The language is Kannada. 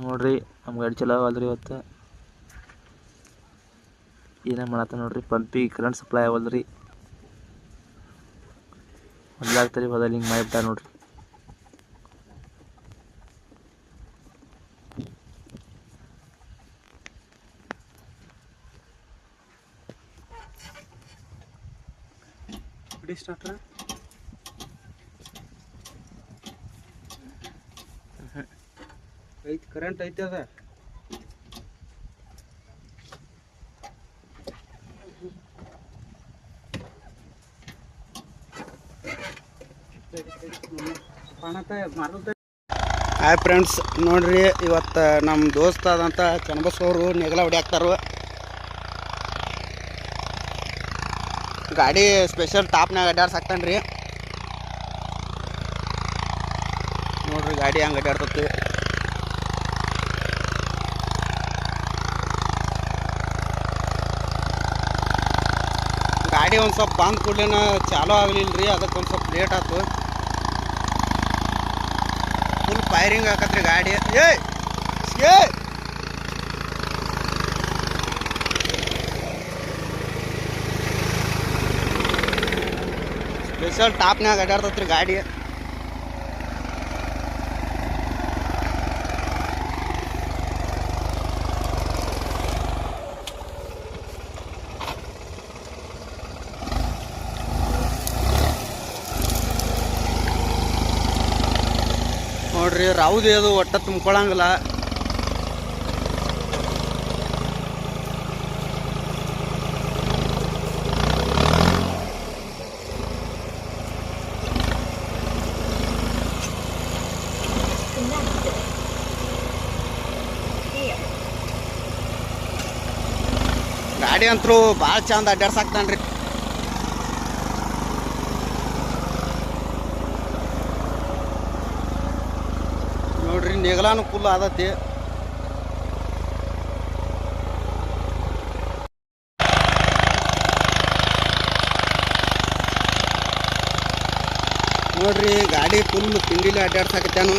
ನೋಡ್ರಿ ನಮ್ಮ ಗಾಡಿ ಚಲೋ ಅವಲ್ರಿ ಇವತ್ತು ಏನೇ ಮಾಡತ್ತ ನೋಡ್ರಿ ಪಂಪಿಗೆ ಕರೆಂಟ್ ಸಪ್ಲೈ ಅವಲ್ರಿ ಮೊದಲಾಗ್ತರಿ ಹೋದಲ್ಲಿ ಹಿಂಗೆ ಮಾಡಿಬಿಟ್ಟ ನೋಡ್ರಿ ಬಿಡಿ ಸ್ಟಾರ್ಟ್ರ ಐತಿ ಕರೆಂಟ್ ಐತಿ ಅದ ಹಾಯ್ ಫ್ರೆಂಡ್ಸ್, ನೋಡ್ರಿ ಇವತ್ತು ನಮ್ಮ ದೋಸ್ತ ಆದಂಥ ಚನ್ನಬಸವರು ನೆಗಲ ಹೊಡ್ಯಾಕ್ತಾರು. ಗಾಡಿ ಸ್ಪೆಷಲ್ ಟಾಪ್ನಾಗ ಅಡ್ಡಾಡ್ಸಾಕ್ತಾನೆ ರೀ. ನೋಡ್ರಿ ಗಾಡಿ ಹಂಗೆ ಅಡ್ಡಾಡ್ತತಿ. ಗಾಡಿ ಒಂದು ಸ್ವಲ್ಪ ಬಂದ್ ಕೂಡಲೇನ ಚಾಲೂ ಆಗಲಿಲ್ಲ ರೀ, ಅದಕ್ಕೆ ಒಂದು ಸ್ವಲ್ಪ ಲೇಟ್ ಆಯ್ತು. ಫುಲ್ ಫೈರಿಂಗ್ ಹಾಕತ್ರಿ ಗಾಡಿ. ಸ್ಪೆಷಲ್ ಟಾಪ್ನಾಗ ಅಡ್ಡಾಡ್ತತ್ರಿ ಗಾಡಿ. ನೋಡ್ರಿ ರಾವುದೇ ಅದು ಒಟ್ಟ ತುಂಬ್ಕೊಳಂಗಿಲ್ಲ. ಗಾಡಿ ಅಂತೂ ಭಾಳ ಚಂದ ಅಡ್ಡಾಡ್ಸಾಕ್ತಾನ್ರಿ. ನೋಡ್ರಿ ನೆಗಲಾನು ಫುಲ್ ಆದತಿ. ನೋಡ್ರಿ ಗಾಡಿ ಫುಲ್ ತಿಂಡಿಲಿ ಅಡ್ಡಾಡ್ಸಾಕತ್ತಾನು.